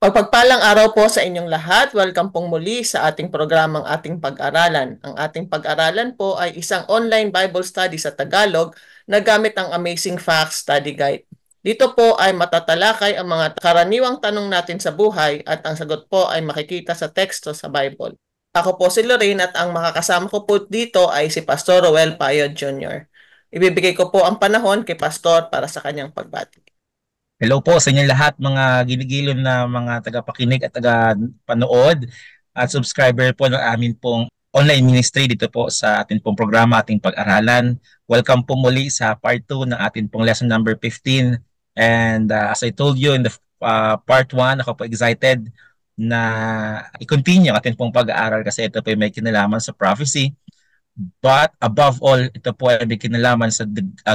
Pagpagpalang araw po sa inyong lahat. Welcome pong muli sa ating programang Ating Pag-aralan. Ang ating pag-aralan po ay isang online Bible study sa Tagalog na gamit ang Amazing Facts Study Guide. Dito po ay matatalakay ang mga karaniwang tanong natin sa buhay at ang sagot po ay makikita sa teksto sa Bible. Ako po si Lorraine at ang makakasama ko po dito ay si Pastor Roel Payod Jr. Ibibigay ko po ang panahon kay Pastor para sa kanyang pagbati. Hello po sa inyong lahat, mga ginigilom na mga tagapakinig at tagapanood at subscriber po ng amin pong online ministry dito po sa ating pong programa, ating pag-aralan. Welcome po muli sa part 2 ng ating pong lesson number 15. And as I told you in the part 1, ako po excited na i-continue ating pong pag-aaral kasi ito po may kinalaman sa prophecy. But above all, ito po ay may kinalaman sa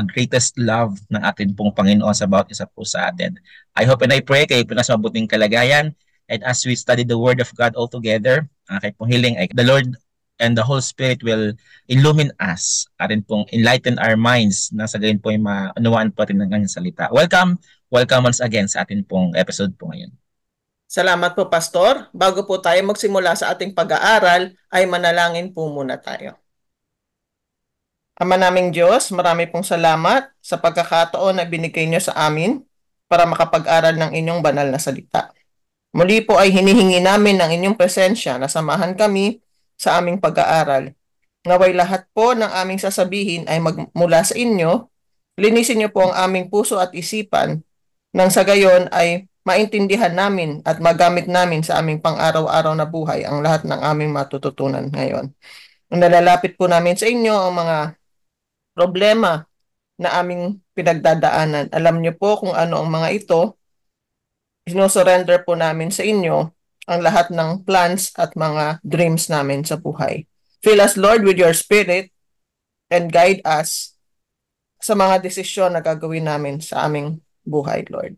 greatest love ng ating pong Panginoon sa bawat isa po sa atin. I hope and I pray kayo po nasa mabuting kalagayan. And as we study the Word of God all together, aking pong hiling ay the Lord and the Holy Spirit will illumine us, atin pong enlighten our minds na sa gayon po ay maunawaan po rin ng kanyang salita. Welcome once again sa atin pong episode po ngayon. Salamat po, Pastor. Bago po tayo magsimula sa ating pag-aaral, ay manalangin po muna tayo. Ama naming Diyos, marami pong salamat sa pagkakataon na binigay niyo sa amin para makapag-aral ng inyong banal na salita. Muli po ay hinihingi namin ng inyong presensya na samahan kami sa aming pag-aaral. Naway lahat po ng aming sasabihin ay magmula sa inyo, linisin niyo po ang aming puso at isipan nang sa gayon ay maintindihan namin at magamit namin sa aming pang-araw-araw na buhay ang lahat ng aming matututunan ngayon. Nalalapit po namin sa inyo ang mga problema na aming pinagdadaanan. Alam niyo po kung ano ang mga ito. Sino-surrender po namin sa inyo ang lahat ng plans at mga dreams namin sa buhay. Fill us, Lord, with your spirit and guide us sa mga desisyon na gagawin namin sa aming buhay, Lord.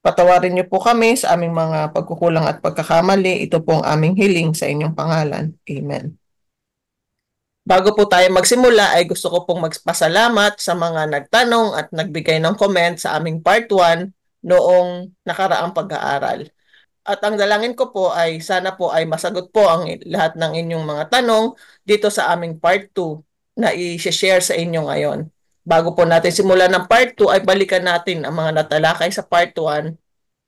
Patawarin niyo po kami sa aming mga pagkukulang at pagkakamali. Ito po ang aming hiling sa inyong pangalan. Amen. Bago po tayo magsimula ay gusto ko pong magpasalamat sa mga nagtanong at nagbigay ng comment sa aming part 1 noong nakaraang pag-aaral. At ang dalangin ko po ay sana po ay masagot po ang lahat ng inyong mga tanong dito sa aming part 2 na i-share sa inyo ngayon. Bago po natin simulan ng part 2 ay balikan natin ang mga natalakay sa part 1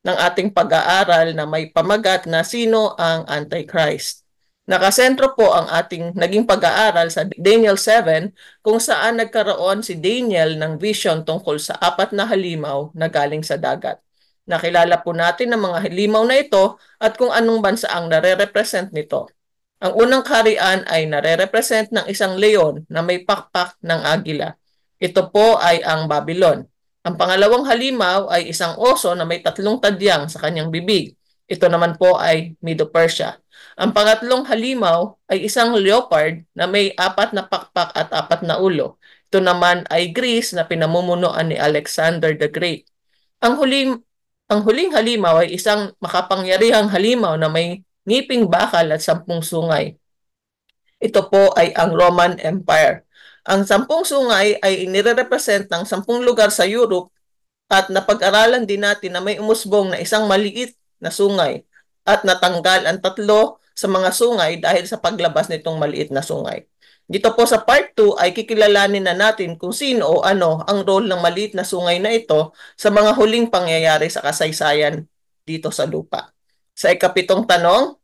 ng ating pag-aaral na may pamagat na sino ang Antichrist. Nakasentro po ang ating naging pag-aaral sa Daniel 7 kung saan nagkaroon si Daniel ng vision tungkol sa 4 na halimaw na galing sa dagat. Nakilala po natin ang mga halimaw na ito at kung anong bansa ang nare-represent nito. Ang unang kaharian ay nare-represent ng isang leon na may pakpak ng agila. Ito po ay ang Babylon. Ang pangalawang halimaw ay isang oso na may 3 tadyang sa kanyang bibig. Ito naman po ay Medo-Persia. Ang pangatlong halimaw ay isang leopard na may 4 na pakpak at 4 na ulo. Ito naman ay Greece na pinamumunuan ni Alexander the Great. Ang huling halimaw ay isang makapangyarihang halimaw na may ngiping bakal at 10 sungay. Ito po ay ang Roman Empire. Ang 10 sungay ay inirepresent ng 10 lugar sa Europe at napag-aralan din natin na may umusbong na isang maliit na sungay at natanggal ang 3 sa mga sungay dahil sa paglabas nitong maliit na sungay. Dito po sa part 2 ay kikilalanin na natin kung sino o ano ang role ng maliit na sungay na ito sa mga huling pangyayari sa kasaysayan dito sa lupa. Sa ikapitong tanong,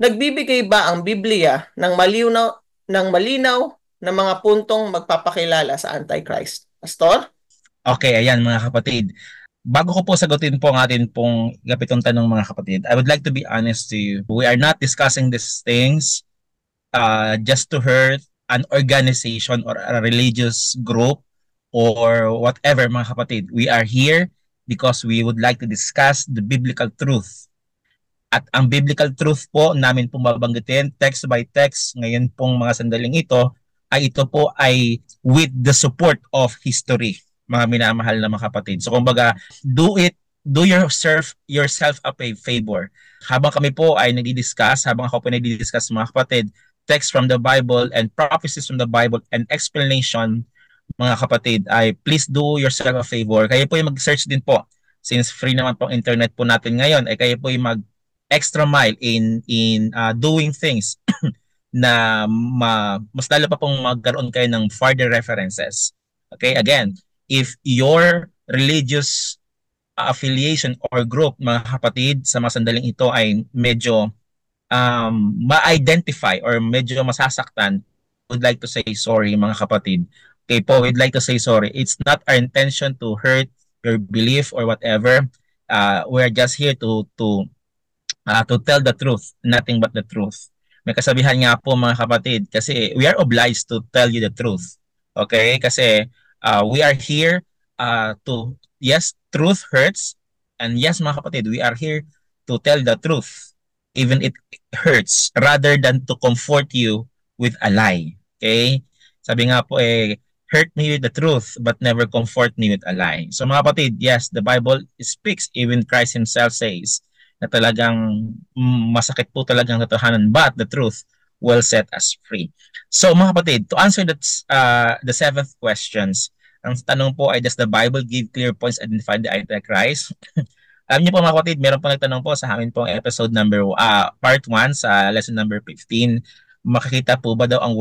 nagbibigay ba ang Biblia ng malinaw na mga puntong magpapakilala sa Antichrist? Pastor? Okay, ayan mga kapatid. Bago ko po sagutin po ang atin pong ikapitong tanong mga kapatid, I would like to be honest to you. We are not discussing these things just to hurt an organization or a religious group or whatever mga kapatid. We are here because we would like to discuss the biblical truth. At ang biblical truth po namin pong babanggitin text by text ngayon pong mga sandaling ito ay with the support of history, mga minamahal na mga kapatid. So kumbaga, do yourself a favor. Habang kami po ay habang ako po nagdi-discuss mga kapatid, text from the Bible and prophecies from the Bible and explanation, mga kapatid, ay please do yourself a favor. Kayo po yung mag-search din po since free naman po ang internet po natin ngayon, ay kayo po yung mag extra mile in doing things na mas lalo pa pong magkaroon kayo ng further references. Okay, again, if your religious affiliation or group, mga kapatid, sa mga sandaling ito ay medyo ma-identify or medyo masasaktan, would like to say sorry, mga kapatid. Okay po, we'd like to say sorry. It's not our intention to hurt your belief or whatever. We're just here to tell the truth, nothing but the truth. May kasabihan nga po, mga kapatid, kasi we are obliged to tell you the truth. Okay? Kasi we are here yes, truth hurts. And yes, mga kapatid, we are here to tell the truth, even it hurts, rather than to comfort you with a lie. Okay? Sabi nga po, hurt me with the truth, but never comfort me with a lie. So mga kapatid, yes, the Bible speaks, even Christ himself says, na talagang masakit po talagang katotohanan, but the truth will set us free. So mga kapatid, to answer the seventh questions, ang tanong po ay, does the Bible give clear points identifying the Antichrist? Alam niyo po, mga kapatid, meron po nagtanong po sa amin pong episode part 1 sa lesson number 15. Makikita po ba daw ang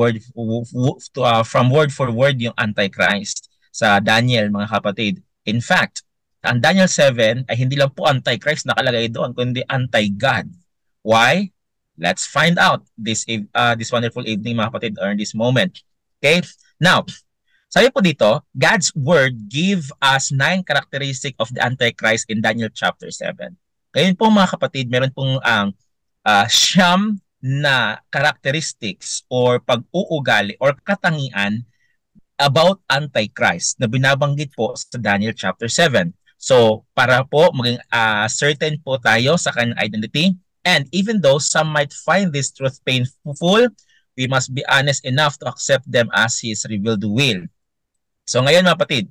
from word for word yung Antichrist sa Daniel, mga kapatid? In fact, ang Daniel 7 ay hindi lang po Antichrist nakalagay doon, kundi anti-God. Why? Let's find out this wonderful evening, mga kapatid, or this moment. Okay? Now, sabi po dito, God's word give us 9 characteristics of the Antichrist in Daniel chapter 7. Ngayon po, mga kapatid, meron pong siyam na characteristics or pag-uugali or katangian about Antichrist na binabanggit po sa Daniel chapter 7. So, para po maging certain po tayo sa kanyang identity, and even though some might find this truth painful, we must be honest enough to accept them as His revealed will. So ngayon, mga kapatid,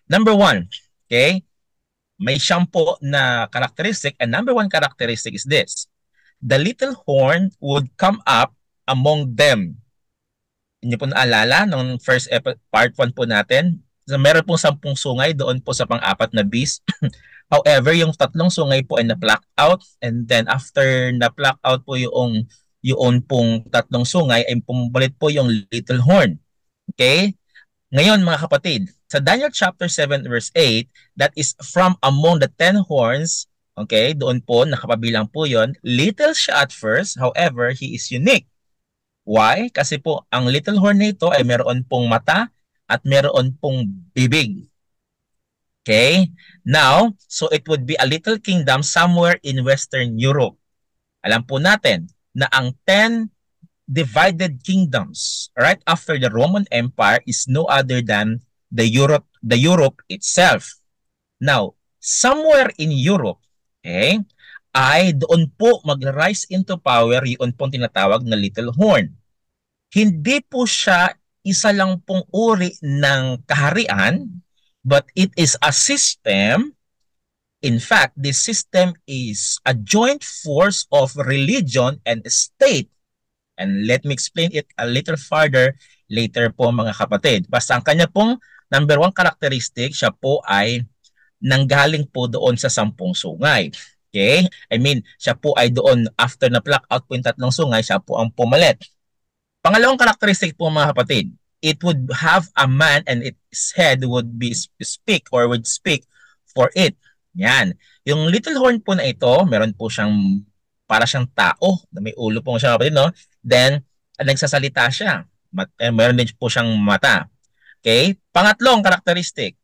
number 1, okay, may siyam po na characteristic, and number 1 characteristic is this: the little horn would come up among them. Hindi po naalala nung first part 1 po natin, so, meron pong 10 sungay doon po sa pang-apat na beast. However, yung 3 sungay po ay na-black out, and then after na-black out po yung pong 3 sungay ay pumulit po yung little horn. Okay? Ngayon, mga kapatid, sa Daniel chapter 7 verse 8, that is from among the 10 horns, okay, doon po nakapabilang po yon. Little siya at first, however, he is unique. Why? Kasi po ang little horn nito ay meron pong mata at meron pong bibig. Okay? Now, so it would be a little kingdom somewhere in Western Europe. Alam po natin na ang 10 divided kingdoms right after the Roman Empire is no other than the Europe itself. Now, somewhere in Europe, okay, ay doon po mag-rise into power yung pong tinatawag na little horn. Hindi po siya isa lang pong uri ng kaharian, but it is a system. In fact, this system is a joint force of religion and state. And let me explain it a little further later po, mga kapatid. Basta ang kanya pong number 1 characteristic, siya po ay nanggaling po doon sa 10 sungay. Okay? I mean, siya po ay doon after na black out po yung 3 sungay, siya po ang pumalit. Pangalawang characteristic po, mga kapatid, it would have a man and its head would be speak or would speak for it. Yan. Yung little horn po na ito, meron po siyang para siyang tao na may ulo po siya, kapatid, no? Then, nagsasalita siya. Meron din po siyang mata. Okay? Pangatlong characteristic,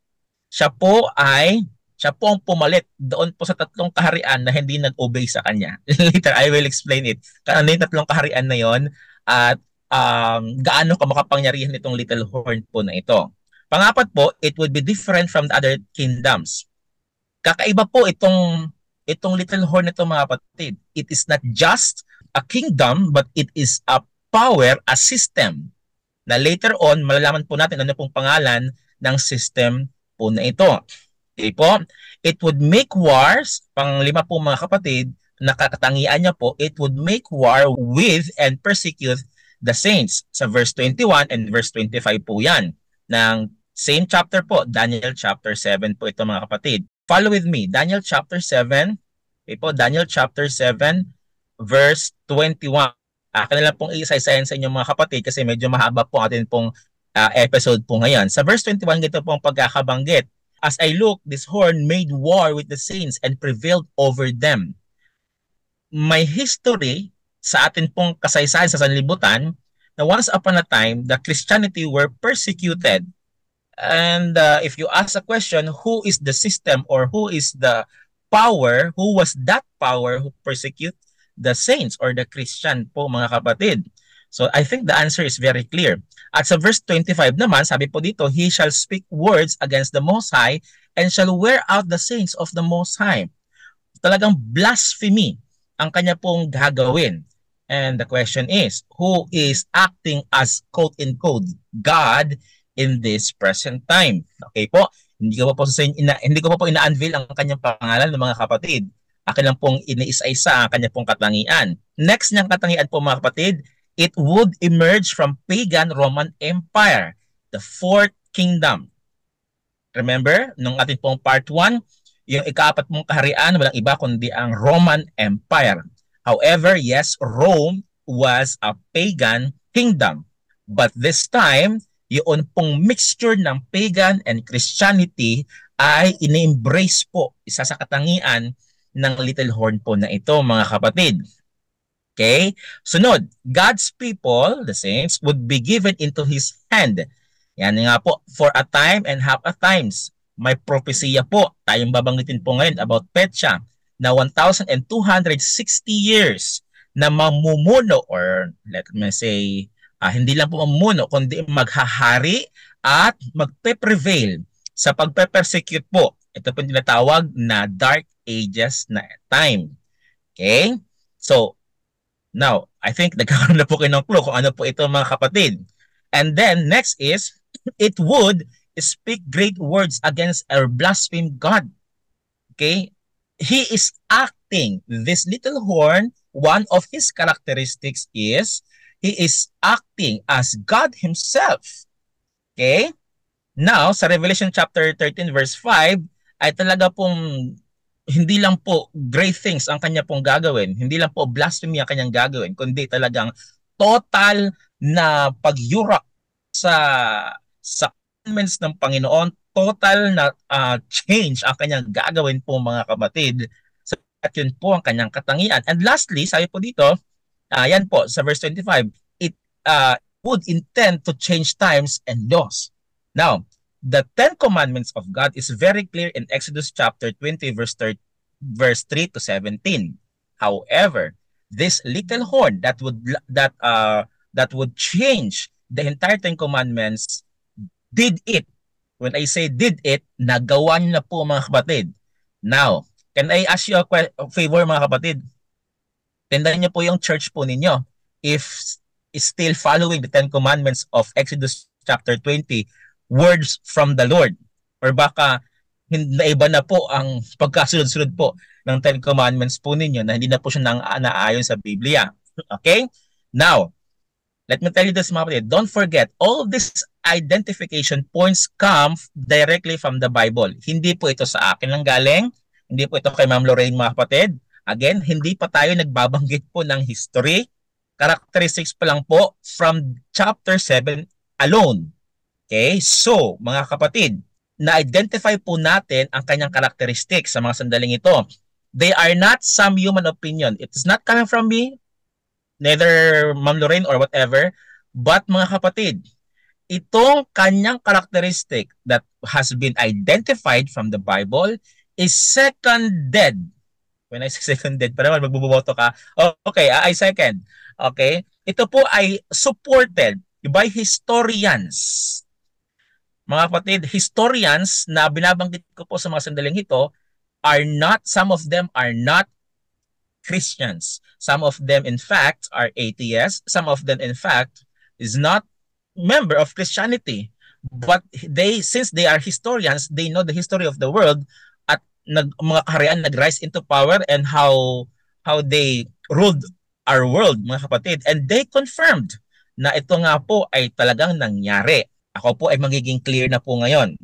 siya po ang pumalit doon po sa 3 kaharian na hindi nag-obey sa kanya. Later, I will explain it. Ano yung 3 kaharian na yon at gaano ka makapangyarihan itong little horn po na ito. Pangapat po, it would be different from the other kingdoms. Kakaiba po itong little horn nito, mga kapatid. It is not just a kingdom, but it is a power, a system. Na later on, malalaman po natin ano pong pangalan ng system po na ito. Okay po? It would make wars, pang-5 po, mga kapatid, nakakatangian niya po, it would make war with and persecute the saints. Sa verse 21 and verse 25 po yan. Ng same chapter po, Daniel chapter 7 po ito, mga kapatid. Follow with me. Daniel chapter 7. Okay po, Daniel chapter 7, verse 21. Akin na lang pong isa-isahin sa inyong mga kapatid kasi medyo mahaba po atin pong episode po ngayon. Sa verse 21, gito pong pagkakabanggit. As I looked, this horn made war with the saints and prevailed over them. May history sa atin pong kasaysayan sa sanlibutan na once upon a time, the Christianity were persecuted. And if you ask a question, who is the system or who is the power, who was that power who persecute the saints or the Christian po mga kapatid? So I think the answer is very clear. At sa verse 25 naman, sabi po dito, he shall speak words against the Most High and shall wear out the saints of the Most High. Talagang blasphemy ang kanya pong gagawin. And the question is, who is acting as quote-unquote God in this present time? Okay po, hindi ko pa po ina-unveil ang kanyang pangalan ng mga kapatid. Akin lang pong iniisa-isa ang kanyang pong katangian. Next niyang katangian po mga kapatid, it would emerge from pagan Roman Empire, the fourth kingdom. Remember, nung ating pong part 1, yung ikaapat mong kaharian, walang iba kundi ang Roman Empire. However, yes, Rome was a pagan kingdom. But this time, yung pong mixture ng pagan and Christianity ay ini-embrace po isa sa katangian ng little horn po na ito, mga kapatid. Okay? Sunod, God's people, the saints, would be given into His hand. Yan nga po, for a time and half a times. May propesya po, tayong babanggitin po ngayon about Petsa, na 1,260 years na mamumuno or let me say, hindi lang po mamumuno, kundi maghahari at magpe-prevail sa pagpe-persecute po. Ito po tinatawag na Dark Ages na time. Okay? So, now, I think nagkakaroon na po kayo ng clue kung ano po ito mga kapatid. And then, next is, it would speak great words against our blaspheme God. Okay? He is acting. This little horn, one of his characteristics is, he is acting as God himself. Okay? Now, sa Revelation chapter 13 verse 5, ay talaga pong hindi lang po great things ang kanya pong gagawin, hindi lang po blasphemy ang kanyang gagawin, kundi talagang total na pagyurak sa commandments ng Panginoon, total na change ang kanyang gagawin po mga kapatid. So, at yun po ang kanyang katangian. And lastly, sabi po dito, yan po sa verse 25, it would intend to change times and laws. Now, the 10 commandments of God is very clear in Exodus chapter 20 verse 3 to 17. However, this little horn that would change the entire 10 commandments did it. When I say did it, nagawa niyo na po mga kapatid. Now, can I ask you a favor mga kapatid? Tindahan niyo po yung church po ninyo. If is still following the 10 commandments of Exodus chapter 20, words from the Lord, or baka naiba na po ang pagkasunod-sunod po ng 10 commandments po ninyo na hindi na po siya naayon sa Biblia. Okay? Now, let me tell you this mga kapatid, don't forget, all these identification points come directly from the Bible. Hindi po ito sa akin lang galing, hindi po ito kay Ma'am Lorraine mga kapatid. Again, hindi pa tayo nagbabanggit po ng history, characteristics pa lang po from chapter 7 alone. Okay, so mga kapatid, na-identify po natin ang kanyang characteristics sa mga sandaling ito. They are not some human opinion. It is not coming from me, neither Ma'am Lorraine or whatever, but mga kapatid, itong kanyang characteristic that has been identified from the Bible is seconded. When I say seconded, para naman magbuboto ka, oh, okay, I second. Okay, ito po ay supported by historians. Mga kapatid, historians na binabanggit ko po sa mga sandaling ito are not, some of them are not Christians. Some of them in fact are atheists. Some of them in fact is not member of Christianity. But since they are historians, they know the history of the world at mga kaharian nag-rise into power and how they ruled our world, mga kapatid. And they confirmed na ito nga po ay talagang nangyari. Ako po ay magiging clear na po ngayon.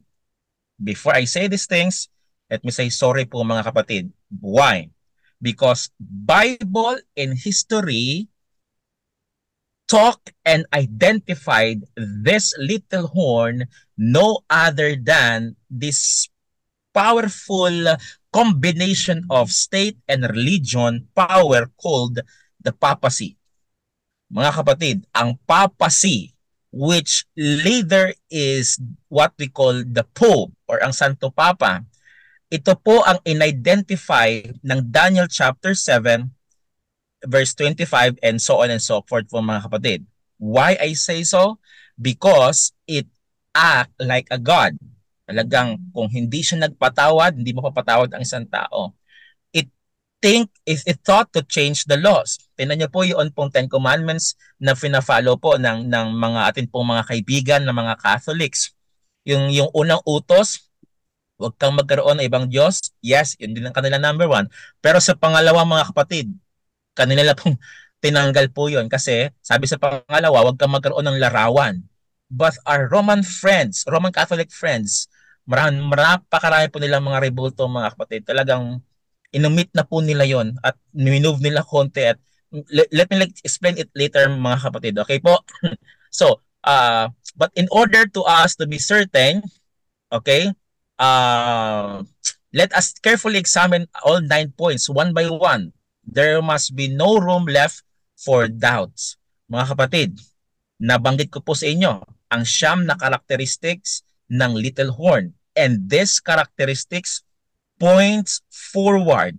Before I say these things, Let me say sorry po mga kapatid. Why? Because Bible and history talk and identified this little horn no other than this powerful combination of state and religion power called the papacy. Mga kapatid, ang papacy, which later is what we call the Pope or ang Santo Papa, ito po ang in-identify ng Daniel chapter 7 verse 25 and so on and so forth po mga kapatid. Why I say so? Because it act like a God. Talagang kung hindi siya nagpatawad, hindi mo papatawad ang isang tao. It thought to change the laws. Tingnan niyo po yung pong Ten Commandments na fina-follow po ng mga atin pong mga kaibigan na mga Catholics. Yung unang utos, huwag kang magkaroon ng ibang Diyos. Yes, yun din ang kanila number one. Pero sa pangalawa mga kapatid, kanila pong tinanggal po yun kasi sabi sa pangalawa, huwag kang magkaroon ng larawan. But our Roman friends, Roman Catholic friends, marami po nilang mga rebulto mga kapatid. Talagang inumit na po nila yon at minove nila konti at let me explain it later mga kapatid. Okay po? So, but in order to us to be certain, okay, let us carefully examine all 9 points one by one. There must be no room left for doubts. Mga kapatid, nabanggit ko po sa inyo ang siyam na characteristics ng little horn. And these characteristics points forward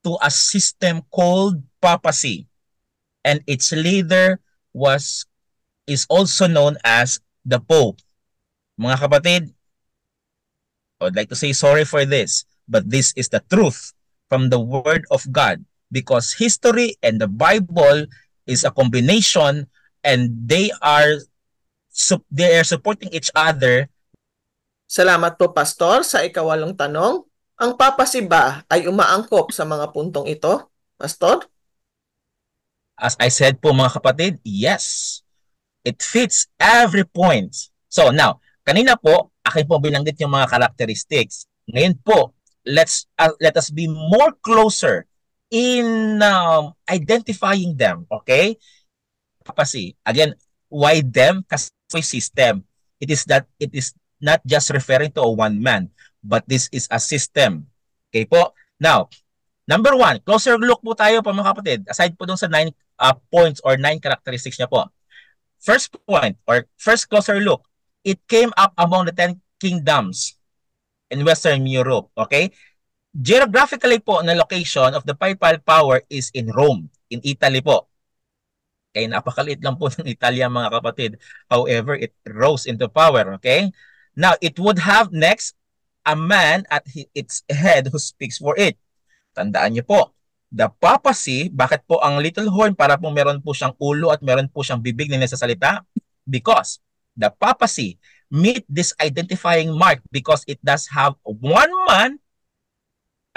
to a system called papacy. And its leader is also known as the Pope. Mga kapatid, I would like to say sorry for this, but this is the truth from the Word of God because history and the Bible is a combination and they are supporting each other. Salamat po, Pastor, sa ikawalong tanong. Ang papacy ba ay umaangkop sa mga puntong ito, Pastor? As I said po mga kapatid, yes. It fits every point. So now, kanina po, akin po binanggit yung mga characteristics. Ngayon po, let us be more closer in identifying them, okay? Papacy. Again, why them? Kasi system. It is not just referring to a one man, but this is a system. Okay po? Now, number one, closer look po tayo po mga kapatid. Aside po dun sa 9 points or 9 characteristics niya po. First point or first closer look, it came up among the 10 kingdoms in Western Europe. Okay? Geographically po, na location of the papal power is in Rome, in Italy po. Kaya napakaliit lang po ng Italia mga kapatid. However, it rose into power. Okay? Now, it would have next a man at its head who speaks for it. Tandaan niyo po, the papacy, bakit po ang little horn para po meron po siyang ulo at meron po siyang bibig na nagsasalita? Because the papacy meet this identifying mark because it does have one man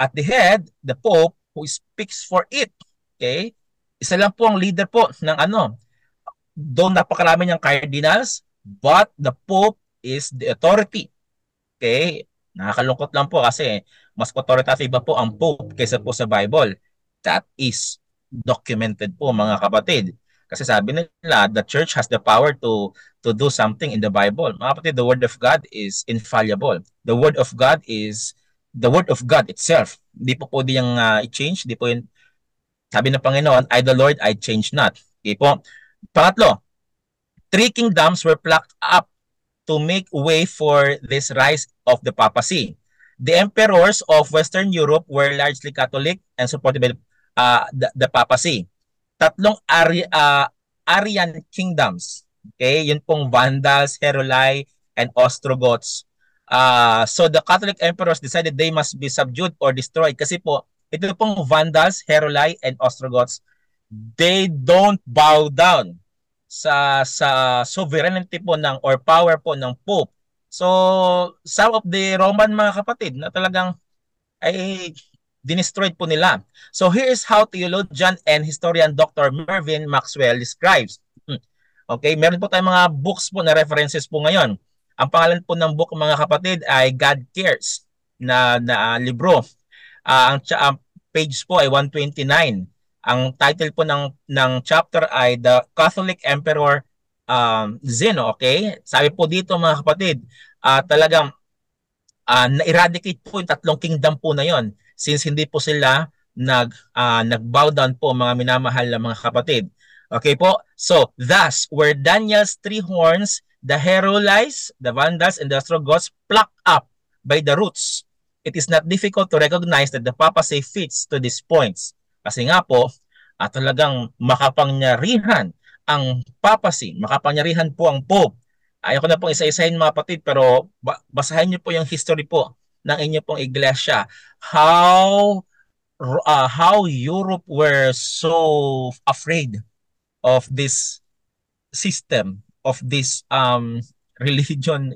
at the head, the Pope, who speaks for it. Okay? Isa lang po ang leader po ng doon napakarami niyang cardinals, but the Pope is the authority. Okay? Nakakalungkot lang po kasi mas authoritative po ang Pope kaysa po sa Bible. That is documented po mga kapatid. Kasi sabi nila, the church has the power to do something in the Bible. Mga kapatid, the Word of God is infallible. The Word of God is the Word of God itself. Hindi po pwede yung i-change. Hindi po yun, sabi ng Panginoon, I the Lord, I change not. Okay po. Pangatlo, 3 kingdoms were plucked up to make way for this rise of the papacy. The emperors of Western Europe were largely Catholic and supported by the papacy. Tatlong Arian kingdoms. Okay, yun pong Vandals, Heruli, and Ostrogoths. So the Catholic emperors decided they must be subdued or destroyed kasi po, ito pong Vandals, Heruli, and Ostrogoths, they don't bow down sa sovereignty po ng or power po ng Pope. So, some of the Roman mga kapatid na talagang ay dinestroyed po nila. So, here is how theologian and historian Dr. Mervyn Maxwell describes. Okay, meron po tayong mga books po na references po ngayon. Ang pangalan po ng book mga kapatid ay God Cares. na libro. Ang page po ay 129. Ang title po ng chapter ay The Catholic Emperor Zeno, okay? Sabi po dito mga kapatid, talagang na-eradicate po yung tatlong kingdom po na yon since hindi po sila nag-bow down po mga minamahal na mga kapatid. Okay po? So, thus, were Daniel's three horns, the Herodians, the Vandals, and the Ostrogoths plucked up by the roots, it is not difficult to recognize that the papacy fits to these points. Kasi nga po, talagang makapangyarihan ang papacy, makapangyarihan po ang Pope. Ayoko na pong isa-isahin mga kapatid, pero basahin niyo po yung history po ng inyo pong iglesia. How Europe were so afraid of this system, of this religion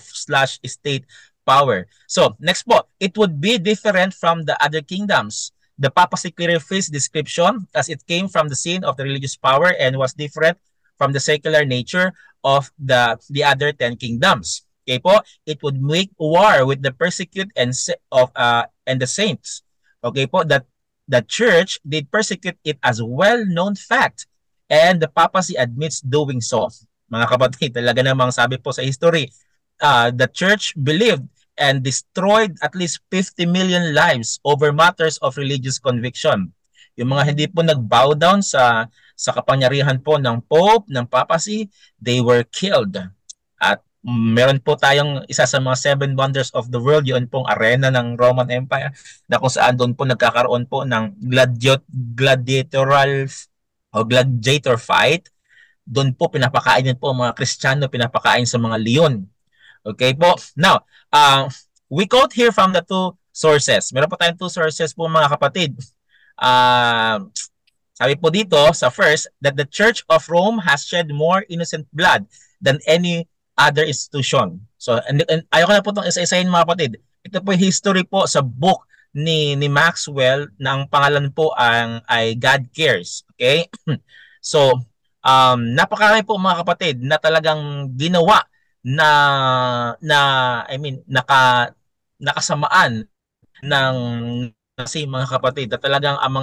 slash state power. So, next po, it would be different from the other kingdoms. The papacy clearly fits description as it came from the scene of the religious power and was different from the secular nature of the other 10 kingdoms. Okay po, it would make war with the persecute and the saints. Okay po, that the church did persecute it as well-known fact, and the papacy admits doing so. Mga kapatid, talaga namang sabi po sa history, the church believed and destroyed at least 50 million lives over matters of religious conviction. Yung mga hindi po nag-bow down sa kapangyarihan po ng Pope, ng papacy, they were killed. At meron po tayong isa sa mga 7 wonders of the world, yun pong arena ng Roman Empire, na kung saan doon po nagkakaroon po ng gladiator fight. Doon po pinapakain din po mga Kristiyano, pinapakain sa mga leon. Okay po. Now, we quote here from the two sources. Meron po tayong two sources po mga kapatid. Sabi po dito sa first, that the Church of Rome has shed more innocent blood than any other institution. So, and ayoko na po itong isa-isahin mga kapatid. Ito po yung history po sa book ni Maxwell na ang pangalan po ay God Cares. Okay? So, napakarami po mga kapatid na talagang ginawa nakasamaan ng kasi mga kapatid na talagang ang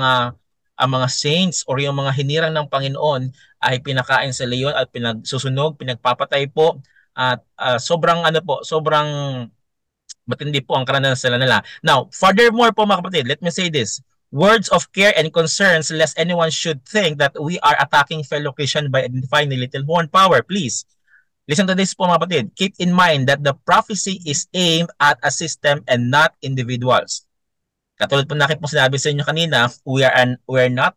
mga saints or yung mga hinirang ng Panginoon ay pinakain sa leon at pinagsusunog, pinagpapatay po at sobrang matindi po ang karanasan nila. Now, furthermore po mga kapatid, let me say this. Words of care and concerns lest anyone should think that we are attacking fellow Christian by identifying the little horn power. Please, listen to this po mga kapatid. Keep in mind that the prophecy is aimed at a system and not individuals. Katulad po na aking po sinabi sa inyo kanina, we are not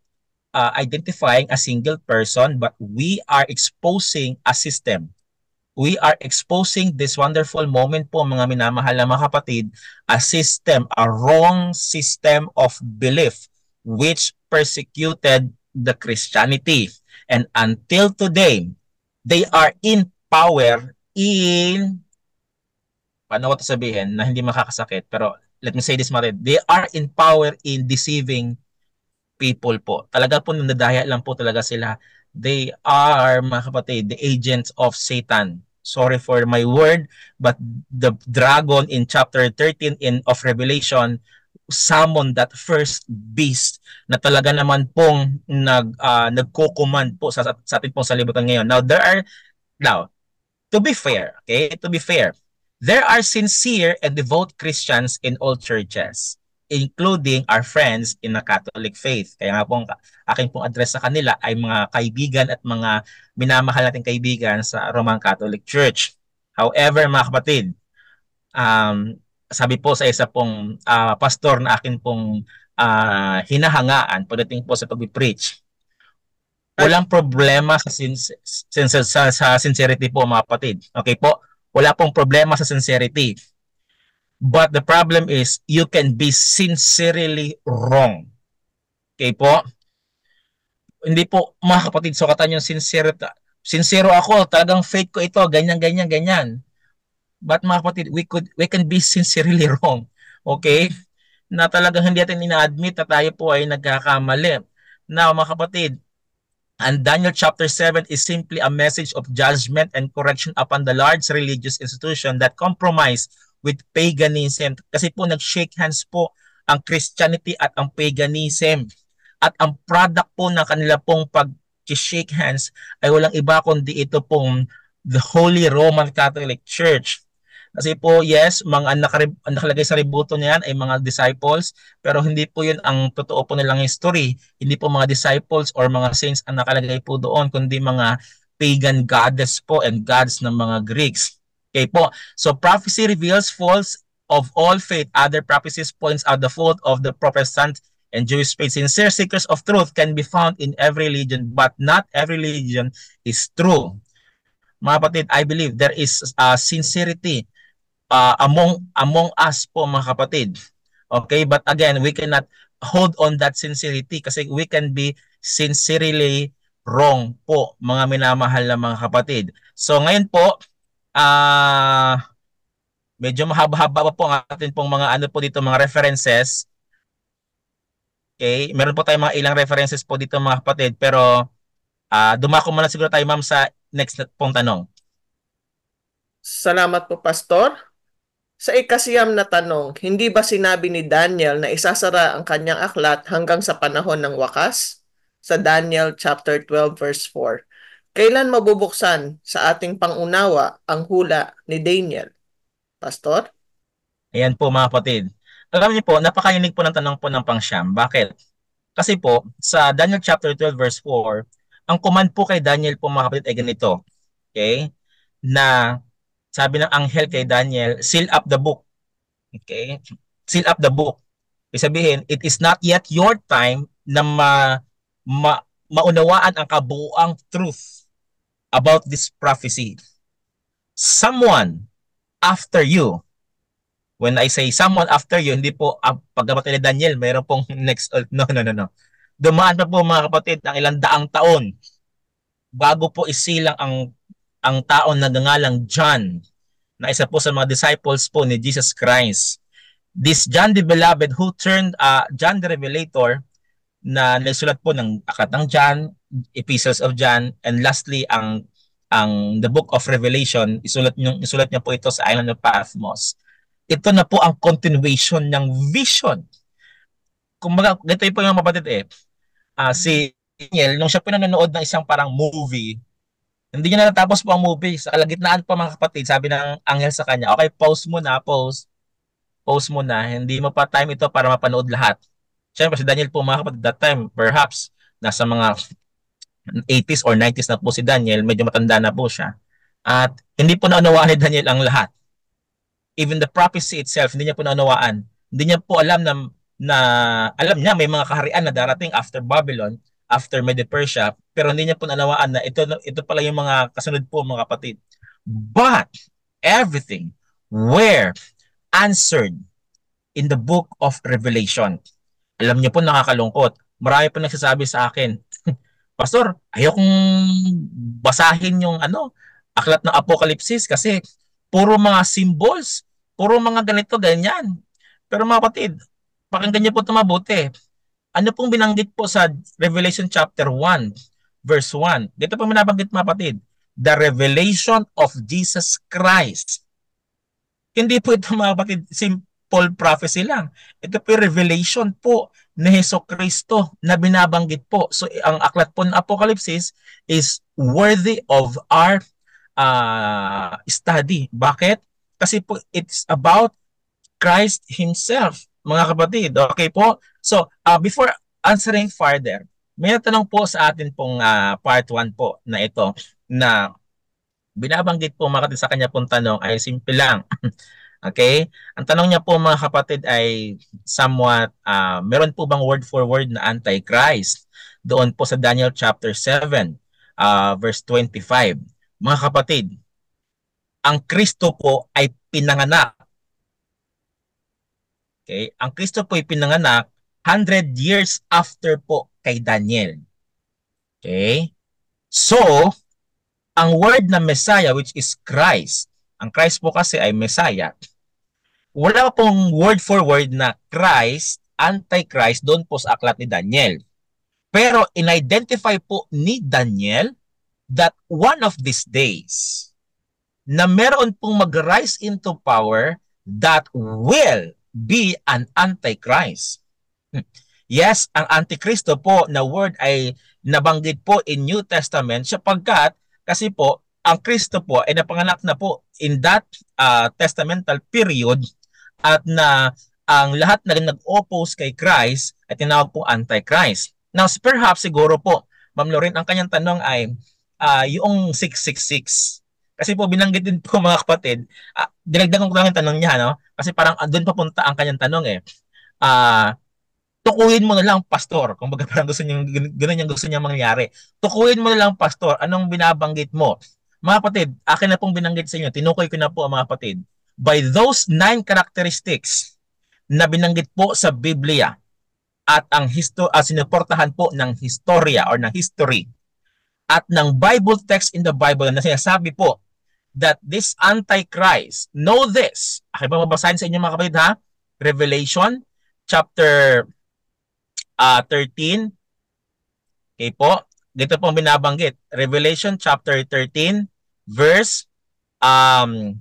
identifying a single person, but we are exposing a system. We are exposing this wonderful moment po mga minamahal na mga kapatid, a system, a wrong system of belief which persecuted the Christianity. And until today, they are in power in, paano ko ito sabihin na hindi makakasakit, pero let me say this mga kapatid, they are in power in deceiving people po. Talaga po nadadaya lang po talaga sila. They are, mga kapatid, the agents of Satan. Sorry for my word, but the dragon in chapter 13 of Revelation summoned that first beast na talaga naman pong nagko-command po sa ating pong salibutan ngayon. Now, to be fair, there are sincere and devout Christians in all churches, including our friends in the Catholic faith. Kaya nga pong aking pong address sa kanila ay mga kaibigan at mga minamahal nating kaibigan sa Roman Catholic Church. However, mga kapatid, sabi po sa isa pong pastor na akin pong hinahangaan pagdating po sa pag-preach, walang problema sa sincerity po mga kapatid. Okay po? Wala pong problema sa sincerity. But the problem is, you can be sincerely wrong. Okay po? Hindi po, mga kapatid, sukatan yung sincerity. Sincero ako, talagang faith ko ito, ganyan. But mga kapatid, we can be sincerely wrong. Okay? Na talagang hindi natin ina-admit na tayo po ay nagkakamali. Now, mga kapatid, and Daniel chapter 7 is simply a message of judgment and correction upon the large religious institution that compromise with paganism. Kasi po nag-shake hands po ang Christianity at ang paganism. At ang product po ng kanila pong pag-shake hands ay walang iba kundi ito pong the Holy Roman Catholic Church. Kasi po, yes, mga ang nakalagay sa ributo niyan ay mga disciples, pero hindi po yun ang totoo po nilang history. Hindi po mga disciples or mga saints ang nakalagay po doon, kundi mga pagan goddess po and gods ng mga Greeks. Okay po. So prophecy reveals faults of all faith. Other prophecies points out the fault of the Protestant and Jewish faith. Sincere seekers of truth can be found in every religion, but not every religion is true. Mga kapatid, I believe there is sincerity among us po mga kapatid. Okay, but again, we cannot hold on that sincerity kasi we can be sincerely wrong po mga minamahal na mga kapatid. So ngayon po, medyo mahaba-haba pa po ang atin pong mga ano po dito, mga references. Okay, meron po tayong mga ilang references po dito mga kapatid, pero dumako muna siguro tayo ma'am sa next pong tanong. Salamat po, Pastor. Sa ikasiyam na tanong, hindi ba sinabi ni Daniel na isasara ang kanyang aklat hanggang sa panahon ng wakas? Sa Daniel chapter 12 verse 4. Kailan mabubuksan sa ating pangunawa ang hula ni Daniel? Pastor? Ayan po mga kapatid. Alam niyo po, napakainig po ng tanong po ng pangsyam. Bakit? Kasi po, sa Daniel chapter 12 verse 4, ang command po kay Daniel po mga kapatid ay ganito. Okay? Na sabi ng anghel kay Daniel, seal up the book. Okay? Seal up the book. Ibig sabihin, it is not yet your time na maunawaan ang kabuuang truth about this prophecy. Someone after you, when I say someone after you, hindi po pagkamatay ni Daniel, mayroon pong next, no. Dumaan pa po mga kapatid ang ilang daang taon bago po isilang ang taon na nangalang John, na isa po sa mga disciples po ni Jesus Christ. This John the Beloved who turned John the Revelator, na nagsulat po ng Aklat ng John, Epistles of John, and lastly ang the Book of Revelation, isulat niya po ito sa island of Patmos. Ito na po ang continuation ng vision. Kumbaga, ganito po yung mapatid si Daniel, nung siya pinanonood ng isang parang movie, hindi niya natapos po ang movie. Sa kalagitnaan pa mga kapatid, sabi ng anghel sa kanya, okay, pause muna. Hindi mo pa time ito para mapanood lahat. Siyempre, si Daniel po mga kapatid, that time, perhaps, nasa mga 80s or 90s na po si Daniel, medyo matanda na po siya. At hindi po naunawaan ni Daniel ang lahat. Even the prophecy itself, hindi niya po naunawaan. Hindi niya po alam na alam niya may mga kaharian na darating after Babylon, after Medo-Persia, pero hindi niya po naunawaan na ito pala yung mga kasunod po mga kapatid. But everything were answered in the book of Revelation. Alam niyo po, nakakalungkot. Marami po nagsasabi sa akin, Pastor, ayokong basahin yung aklat ng Apokalipsis kasi puro mga symbols, puro mga ganito, ganyan. Pero mga kapatid, pakinggan niyo po ito mabuti. Ano pong binanggit po sa Revelation chapter 1, verse 1? Dito po binabanggit mga kapatid, the revelation of Jesus Christ. Hindi po ito mga kapatid, simple prophecy lang. Ito po yung revelation po ni Hesus Kristo na binabanggit po. So ang aklat po ng Apokalipsis is worthy of our study. Bakit? Kasi po it's about Christ Himself, mga kapatid. Okay po? So before answering further, may tanong po sa atin pong part 1 po na ito na binabanggit po mga kapatid sa kanya pong tanong ay simple lang. Okay? Ang tanong niya po mga kapatid ay somewhat, meron po bang word for word na Antichrist? Doon po sa Daniel chapter 7, verse 25. Mga kapatid, ang Kristo po ay pinanganak. Okay? Ang Kristo po ay pinanganak 100 years after po kay Daniel. Okay? So, ang word na Messiah, which is Christ, ang Christ po kasi ay Messiah, wala pong word for word na Christ, Antichrist doon po sa aklat ni Daniel. Pero in-identify po ni Daniel that one of these days na meron pong mag-rise into power that will be an Antichrist. Yes, ang Antikristo po na word ay nabanggit po in New Testament sapagkat kasi po ang Kristo po ay napanganak na po in that testamental period at na ang lahat na nag-oppose kay Christ ay tinawag po Antichrist. Now, perhaps siguro po, Ma'am Lauren, ang kanyang tanong ay yung 666. Kasi po binanggit din po mga kapatid, dinagdagan ko lang yung tanong niya, no? Kasi parang doon papunta ang kanyang tanong eh. Tukuyin mo na lang, pastor. Kung baga parang gusto niya, ganun yung gusto niya mangyari. Tukuyin mo na lang, pastor. Anong binabanggit mo? Mga kapatid, akin na pong binanggit sa inyo, tinukoy ko na po mga kapatid. By those 9 characteristics na binanggit po sa Biblia at ang sinuportahan po ng historia or ng history at ng Bible text in the Bible na sinasabi po that this Antichrist, know this. Akin pa mabasahin sa inyo mga kapatid ha? Revelation chapter 13. Okay po. Dito pong binabanggit. Revelation chapter 13 verse 18.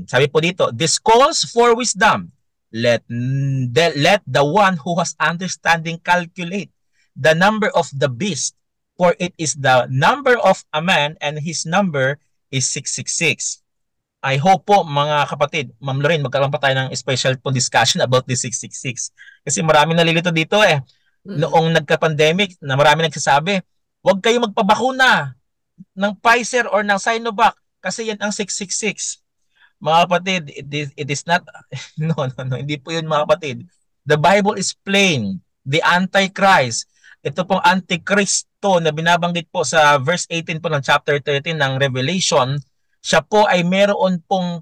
Sabi po dito, this calls for wisdom. Let the one who has understanding calculate the number of the beast, for it is the number of a man and his number is 666. I hope po mga kapatid, Ma'am Lorraine, magkaroon pa tayo ng special po discussion about the 666. Kasi marami nalilito dito eh. Noong nagka-pandemic, na marami nagsasabi, huwag kayo magpabakuna ng Pfizer or ng Sinovac kasi yan ang 666. Mga kapatid, it is not, no, hindi po yun mga kapatid. The Bible is plain. The Antichrist, ito pong Antikristo na binabanggit po sa verse 18 po ng chapter 13 ng Revelation, siya po ay meron pong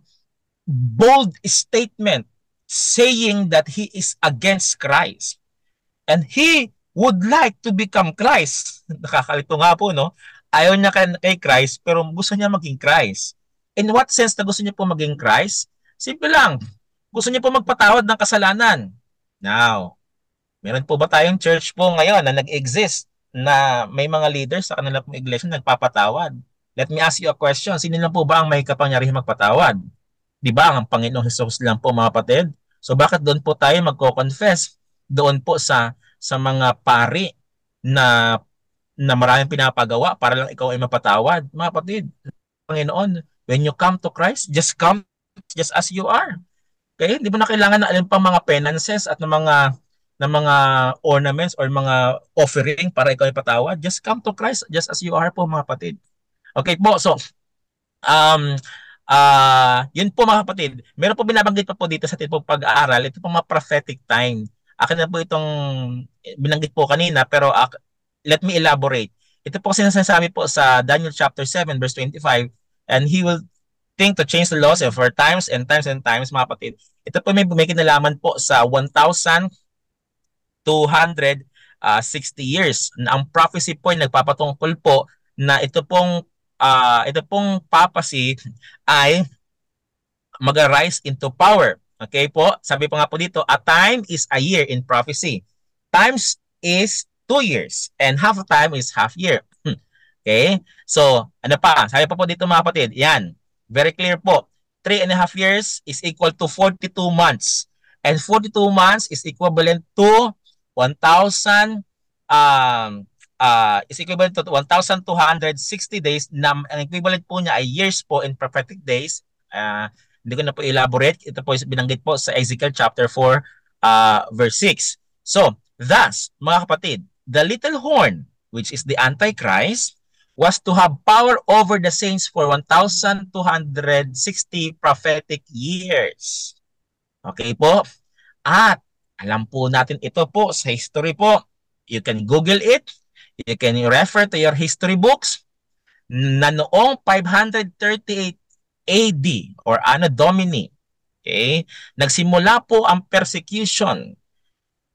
bold statement saying that he is against Christ. And he would like to become Christ. Nakakalito nga po, no? Ayaw niya kay Christ, pero gusto niya maging Christ. In what sense na gusto niya po maging Christ? Simple lang. Gusto niya po magpatawad ng kasalanan. Now, meron po ba tayong church po ngayon na nag-exist na may mga leaders sa kanila pong iglesia nagpapatawad? Let me ask you a question. Sino lang po ba ang may kapangyarihan magpatawad? Di ba ang Panginoong Hesus lang po mga kapatid? So bakit doon po tayo magko-confess? Doon po sa mga pari na maraming pinapagawa para lang ikaw ay mapatawad. Mga kapatid, Panginoon, when you come to Christ, just come just as you are. Okay? Hindi mo na kailangan na alin pang mga penances at ng mga ornaments or mga offering para ikaw ay patawad. Just come to Christ just as you are po mga kapatid. Okay po, so yun po mga kapatid. Meron po binabanggit pa po dito sa ating pag-aaral, ito po mga prophetic time. Akin na po itong binanggit po kanina, pero let me elaborate. Ito po sinasabi po sa Daniel chapter 7 verse 25, and he will think to change the laws for times and times and times mga kapatid. Ito po may kinalaman po sa 1,260 years. Ang prophecy po ay nagpapatungkol po na ito pong papacy ay mag-rise into power. Okay po? Sabi pa nga po dito, a time is a year in prophecy. Times is 2 years and half a time is half year. Okay? So, ano pa? Sabi pa po dito mga kapatid, yan. Very clear po. 3.5 years is equal to 42 months. And 42 months is equivalent to 1,000 is equivalent to 1,260 days na ang equivalent po niya ay years po in prophetic days. Hindi ko na po elaborate. Ito po binanggit po sa Ezekiel chapter 4 verse 6. So, thus, mga kapatid, the little horn, which is the Antichrist, was to have power over the saints for 1,260 prophetic years. Okay po? At alam po natin ito po sa history po. You can Google it. You can refer to your history books na noong 538 AD or Anno Domini, okay, nagsimula po ang persecution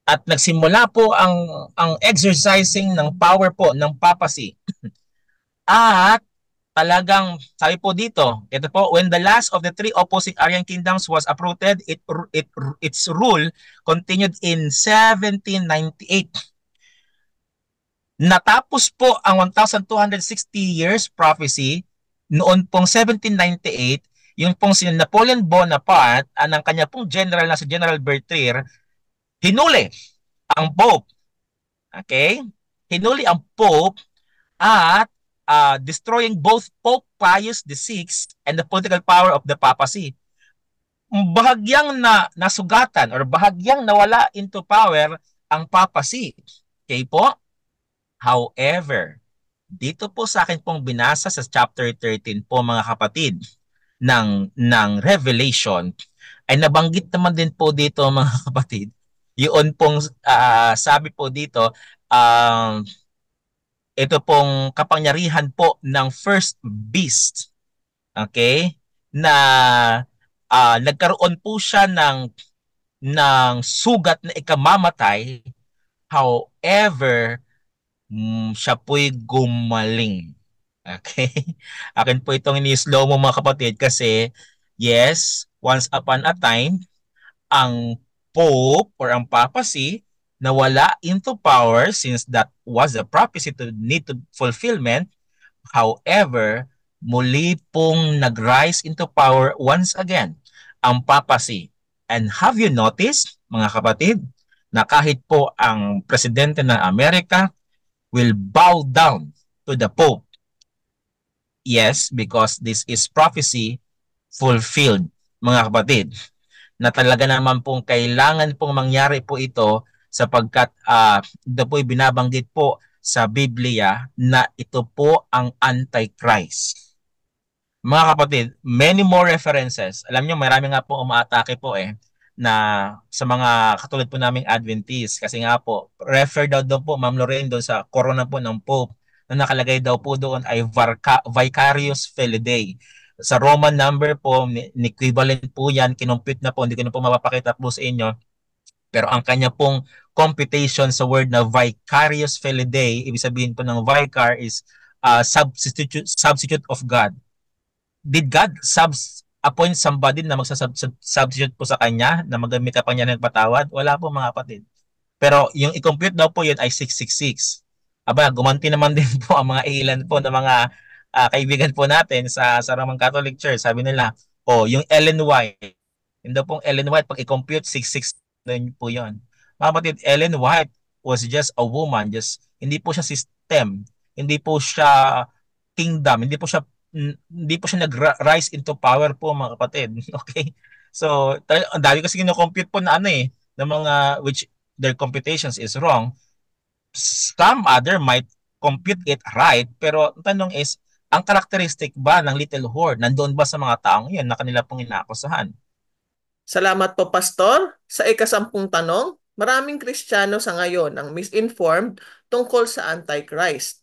at nagsimula po ang exercising ng power po ng papacy. At talagang sabi po dito, ito po, when the last of the 3 opposing Aryan kingdoms was uprooted, its rule continued in 1798. Natapos po ang 1,260 years prophecy noon pong 1798 yung pong si Napoleon Bonaparte, ang kanya pong general na si General Berthier, hinuli ang Pope. Okay? Hinuli ang Pope at destroying both Pope Pius VI and the political power of the papacy. Bahagyang nasugatan or bahagyang nawala into power ang papacy. Okay po? However, dito po sa akin pong binasa sa chapter 13 po mga kapatid ng Revelation ay nabanggit naman din po dito mga kapatid. Yun pong sabi po dito, ito pong kapangyarihan po ng first beast. Okay? Na nagkaroon po siya ng sugat na ikamamatay. However, siya po'y gumaling. Okay? Akin po itong ini-slow mo mga kapatid kasi yes, once upon a time, ang Pope or ang papacy nawala into power since that was a prophecy to need to fulfillment. However, muli pong nag-rise into power once again ang papacy. And have you noticed, mga kapatid, na kahit po ang presidente ng Amerika will bow down to the Pope? Yes, because this is prophecy fulfilled, mga kapatid. Na talaga naman pong kailangan pong mangyari po ito sapagkat ito po'y binabanggit po sa Biblia na ito po ang Antichrist. Mga kapatid, many more references. Alam nyo, marami nga po umaatake po na sa mga katulad po naming Adventist. Kasi nga po, refer daw doon po, Ma'am Lorraine, doon sa corona po ng Pope na nakalagay daw po doon ay Vicarious Filidae. Sa Roman number po, equivalent po yan, kinompute na po, hindi ko na po mapapakita po sa inyo. Pero ang kanya pong computation sa word na Vicarious Filidae, ibig sabihin po ng Vicar is substitute of God. Did God appoint somebody na magsasubstitute po sa kanya na magamit pa niya ng patawad? Wala po mga kapatid. Pero yung i-compute daw po yun ay 666. Aba, gumanti naman din po ang mga ilan po ng mga kaibigan po natin sa Roman Catholic Church. Sabi nila, yung Ellen White, yung daw pong Ellen White, pag i-compute 666 po yun. Mga kapatid, Ellen White was just a woman, hindi po siya system, hindi po siya kingdom, hindi po siya nag-rise into power po mga kapatid. Okay? So, ang dami kasi kino-compute po na ng mga which their computations is wrong. Some other might compute it right, pero ang tanong is, ang characteristic ba ng little horde nandoon ba sa mga taong yun na kanila pong inaakusahan? Salamat po, Pastor. Sa ikasampung tanong, maraming Kristiyano sa ngayon ang misinformed tungkol sa Antichrist.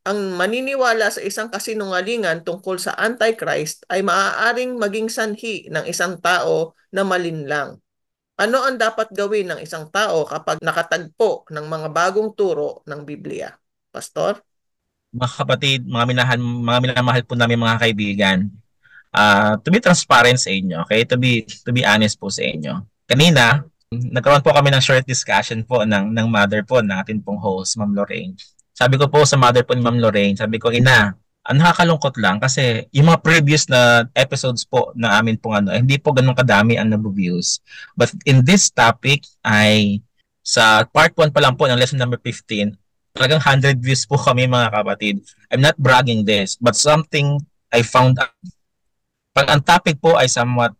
Ang maniniwala sa isang kasinungalingan tungkol sa Antichrist ay maaaring maging sanhi ng isang tao na malinlang. Ano ang dapat gawin ng isang tao kapag nakatagpo ng mga bagong turo ng Biblia? Pastor? Mga kapatid, mga minamahal po namin mga kaibigan, to be transparent sa inyo, okay? To be honest po sa inyo. Kanina, nagkaroon po kami ng short discussion po ng mother po natin pong host, Ma'am Lorraine. Sabi ko po sa mother po ni Ma'am Lorraine, sabi ko, ina, nakakalungkot lang kasi yung mga previous na episodes po na amin pong hindi po ganun kadami ang nab-views. But in this topic ay sa part 1 pa lang po ng lesson number 15, talagang 100 views po kami mga kapatid. I'm not bragging this, but something I found out. Pag ang topic po ay somewhat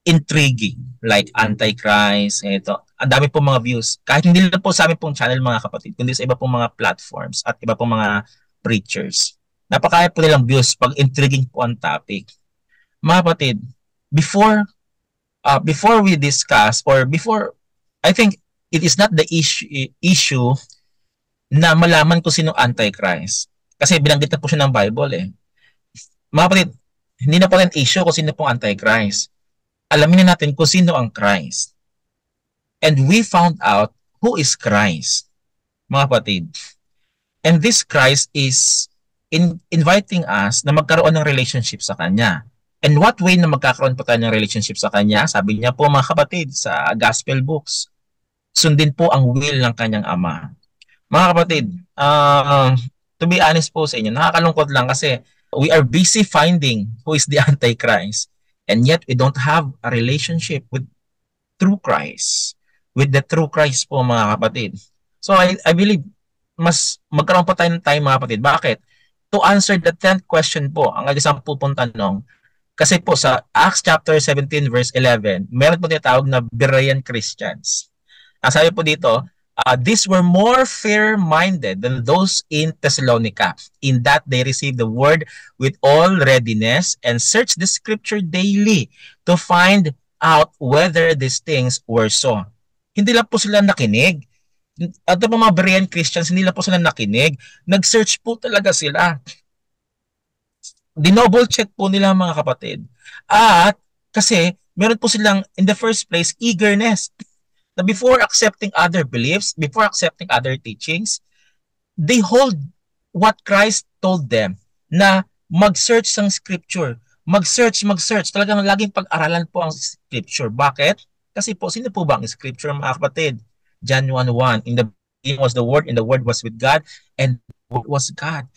intriguing, like Antichrist, ito, ang dami po mga views. Kahit hindi lang po sa amin pong channel mga kapatid, kundi sa iba pong mga platforms at iba pong mga preachers. Napakaya po nilang views pag intriguing po ang topic. Mga kapatid, before we discuss or before, I think it is not the issue na malaman ko sino Antichrist. Kasi binanggit na po siya ng Bible Mga kapatid, hindi na po rin issue kung sino pong Antichrist. Alamin na natin kung sino ang Christ. And we found out who is Christ, mga kapatid. And this Christ is inviting us na magkaroon ng relationship sa Kanya. And what way na magkakaroon po tayo ng relationship sa Kanya? Sabi niya po mga kapatid sa Gospel books, sundin po ang will ng Kanyang Ama. Mga kapatid, to be honest po sa inyo, nakakalungkot lang kasi we are busy finding who is the Antichrist. And yet, we don't have a relationship with true Christ. With the true Christ po mga kapatid. So I believe mas magkaroon pa tayo ng time mga kapatid. Bakit? To answer the 10th question po, ang isang pupong tanong, kasi po sa Acts chapter 17 verse 11, meron po tinatawag na Berean Christians. Ang sabi po dito, these were more fair-minded than those in Thessalonica, in that they received the word with all readiness and searched the scripture daily to find out whether these things were so. Hindi lang po sila nakinig. At ang mga Berean Christians, hindi lang po sila nakinig. Nag-search po talaga sila. Dinoble check po nila mga kapatid. At kasi meron po silang in the first place eagerness na before accepting other beliefs, before accepting other teachings, they hold what Christ told them na mag-search ng scripture. Mag-search. Talagang laging pag-aralan po ang scripture. Bakit? Kasi po, sino po ba ang scripture mga kapatid? John 1:1, in the beginning was the Word, and the Word was with God, and the Word was God.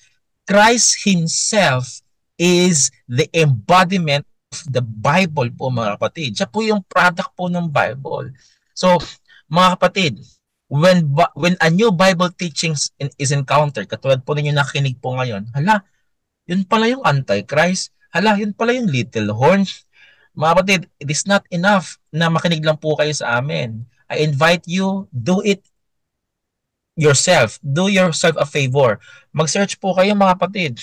Christ Himself is the embodiment of the Bible po mga kapatid. Siya po yung product po ng Bible. So, mga kapatid, when a new Bible teachings is encountered, katulad po ninyo nakinig po ngayon, hala, yun pala yung Antichrist, hala, yun pala yung little horn. Mga kapatid, it is not enough na makinig lang po kayo sa amin. I invite you, do it yourself. Do yourself a favor. Mag-search po kayo mga kapatid.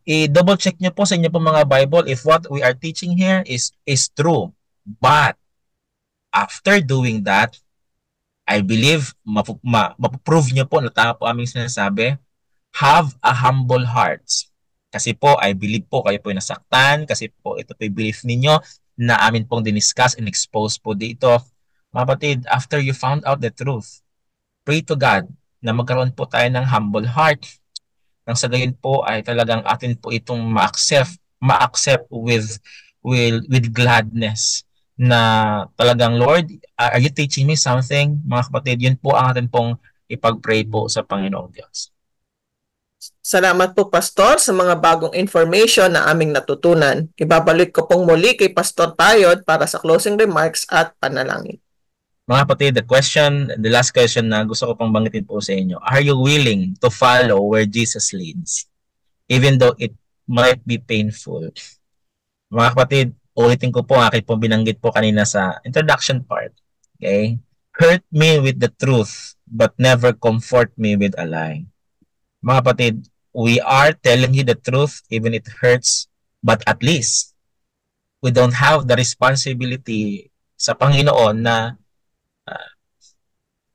I-double check nyo po sa inyo po mga Bible if what we are teaching here is true. But, after doing that, I believe, mapuprove nyo po na tama po aming sinasabi, have a humble heart. Kasi po, I believe po kayo po yung nasaktan, kasi po ito po yung belief ninyo na amin pong diniscuss and expose po dito. Mga kapatid, after you found out the truth, pray to God na magkaroon po tayo ng humble heart. Nang sa gayon po ay talagang atin po itong ma-accept with gladness na talagang, Lord, are you teaching me something? Mga kapatid, yun po ang atin pong ipag-pray po sa Panginoong Diyos. Salamat po, Pastor, sa mga bagong information na aming natutunan. Ibabalik ko pong muli kay Pastor Tayod para sa closing remarks at panalangin. Mga kapatid, the last question na gusto ko pang banggitin po sa inyo, are you willing to follow where Jesus leads? Even though it might be painful. Mga kapatid, ulitin ko po, aking po binanggit po kanina sa introduction part. Okay? Hurt me with the truth, but never comfort me with a lie. Mga kapatid, we are telling you the truth, even it hurts, but at least, we don't have the responsibility sa Panginoon na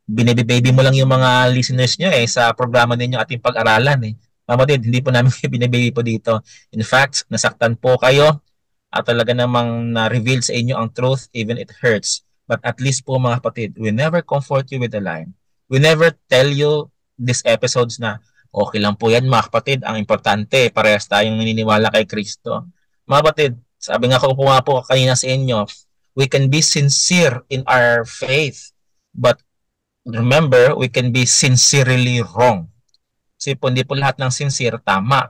binibaby mo lang yung mga listeners nyo sa programa ninyo ating pag-aralan Mga kapatid, hindi po namin binibaby po dito. In fact, nasaktan po kayo at talaga namang na-reveal sa inyo ang truth even it hurts. But at least po mga kapatid, we never comfort you with a lie. We never tell you these episodes na okay lang po yan mga kapatid. Ang importante, parehas tayong naniniwala kay Kristo. Mga kapatid, sabi nga ko po nga po kanina sa inyo, we can be sincere in our faith. But remember, we can be sincerely wrong. Kasi po, hindi po lahat ng sincere tama.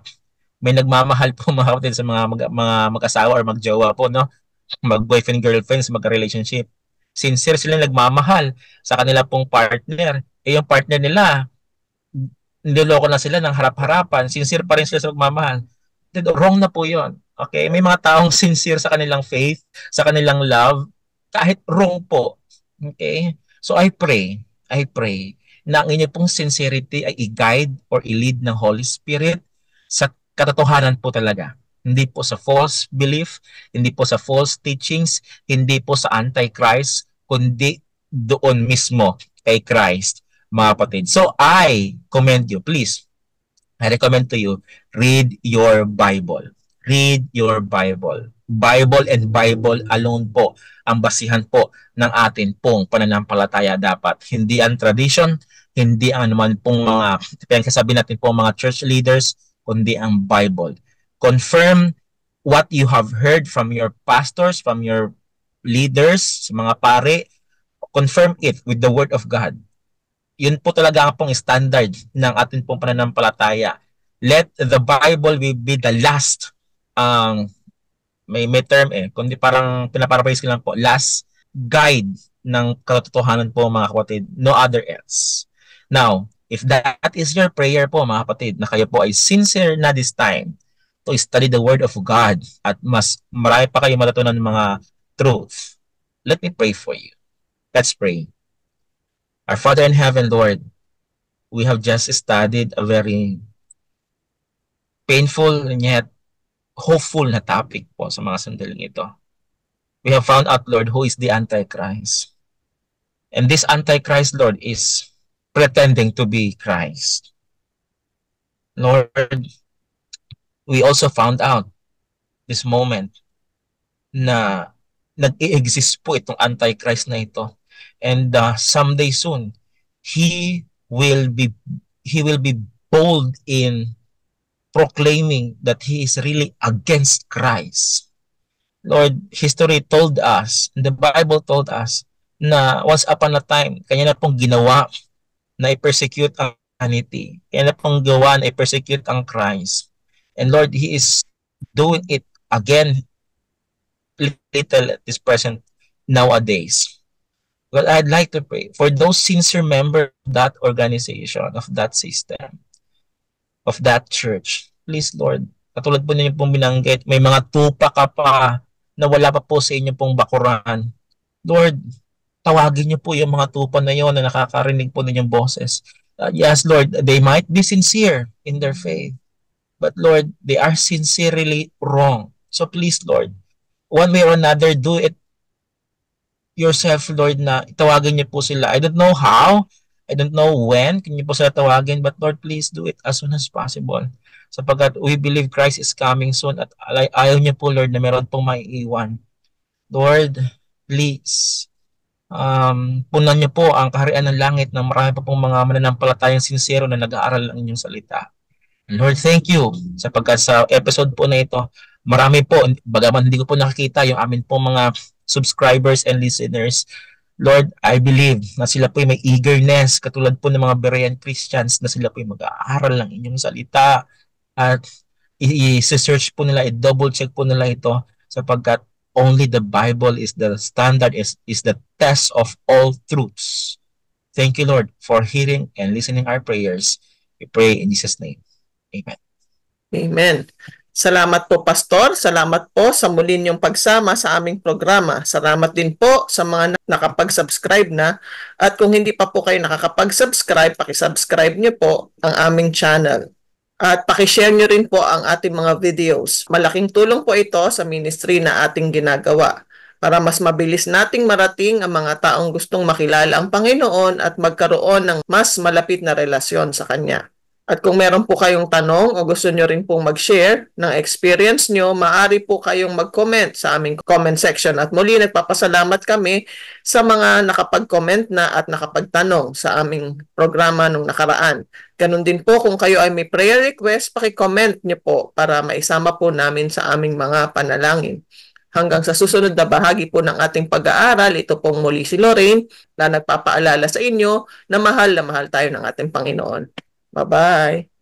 May nagmamahal po mga kapatid sa mga mag-asawa or mag-jowa po, no? Mag-boyfriend, girlfriends, mag-relationship. Sincere sila nagmamahal sa kanila pong partner. Yung partner nila, niloloko na sila ng harap-harapan. Sincere pa rin sila sa magmamahal. Wrong na po yon. Okay? May mga taong sincere sa kanilang faith, sa kanilang love, kahit wrong po. Okay? So I pray na ang inyo pong sincerity ay i-guide or i-lead ng Holy Spirit sa katotohanan po talaga. Hindi po sa false belief, hindi po sa false teachings, hindi po sa anti-Christ, kundi doon mismo kay Christ, mga kapatid. So I commend you, please, I recommend to you, read your Bible. Read your Bible. Bible and Bible alone po ang basihan po ng atin pong pananampalataya dapat. Hindi ang tradition, hindi ang naman pong mga, pinagsasabi natin po mga church leaders, kundi ang Bible. Confirm what you have heard from your pastors, from your leaders, mga pare. Confirm it with the Word of God. Yun po talaga ang pong standard ng atin pong pananampalataya. Let the Bible be the last may term kundi parang pinaparaphrase ko lang po, last guide ng katotohanan po mga kapatid, no other else. Now, if that is your prayer po mga kapatid, na kayo po ay sincere na this time to study the Word of God at mas marami pa kayo matutunan ng mga truth, let me pray for you. Let's pray. Our Father in heaven, Lord, we have just studied a very painful and yet hopeful na topic po sa mga sandaling ito. We have found out, Lord, who is the Antichrist. And this Antichrist, Lord, is pretending to be Christ. Lord, we also found out this moment na nag-i-exist po itong Antichrist na ito. And someday soon, he will be bold in proclaiming that he is really against Christ. Lord, history told us, the Bible told us, na once upon a time, kanya na pong ginawa na i-persecute ang humanity. Kanya na pong gawa na i-persecute ang Christ. And Lord, He is doing it again little at this present nowadays. Well, I'd like to pray for those sincere members of that organization, of that system, of that church. Please, Lord, katulad po ninyo pong binanggit, may mga tupa ka pa na wala pa po sa inyo pong bakuran. Lord, tawagin niyo po yung mga tupa na yon na nakakarinig po ninyong boses. Yes, Lord, they might be sincere in their faith, but Lord, they are sincerely wrong. So please, Lord, one way or another, do it yourself, Lord, na tawagin niyo po sila. I don't know how, I don't know when, can niyo po sila tawagin, but Lord, please do it as soon as possible. Sapagkat we believe Christ is coming soon at ayaw niyo po, Lord, na meron pong maiiwan. Lord, please, punan niyo po ang kaharian ng langit na marami pa pong mga mananampalatayang sincero na nag-aaral ng inyong salita. Lord, thank you sapagkat sa episode po na ito, marami po, bagaman hindi ko po nakikita yung amin po mga subscribers and listeners. Lord, I believe na sila po may eagerness, katulad po ng mga Berean Christians na sila po mag-aaral ng inyong salita at i-search po nila, i-double check po nila ito sapagkat only the Bible is the standard, is the test of all truths. Thank you, Lord, for hearing and listening our prayers. We pray in Jesus' name. Amen. Amen. Salamat po, Pastor. Salamat po sa muli niyong pagsama sa aming programa. Salamat din po sa mga nakapag-subscribe na. At kung hindi pa po kayo nakakapag-subscribe, pakisubscribe niyo po ang aming channel. At pakishare nyo rin po ang ating mga videos. Malaking tulong po ito sa ministry na ating ginagawa para mas mabilis nating marating ang mga taong gustong makilala ang Panginoon at magkaroon ng mas malapit na relasyon sa Kanya. At kung meron po kayong tanong o gusto nyo rin pong mag-share ng experience nyo, maaari po kayong mag-comment sa aming comment section. At muli, nagpapasalamat kami sa mga nakapag-comment na at nakapagtanong sa aming programa nung nakaraan. Ganun din po kung kayo ay may prayer request, paki-comment nyo po para maisama po namin sa aming mga panalangin. Hanggang sa susunod na bahagi po ng ating pag-aaral, ito pong muli si Lorraine na nagpapaalala sa inyo na mahal tayo ng ating Panginoon. Bye-bye.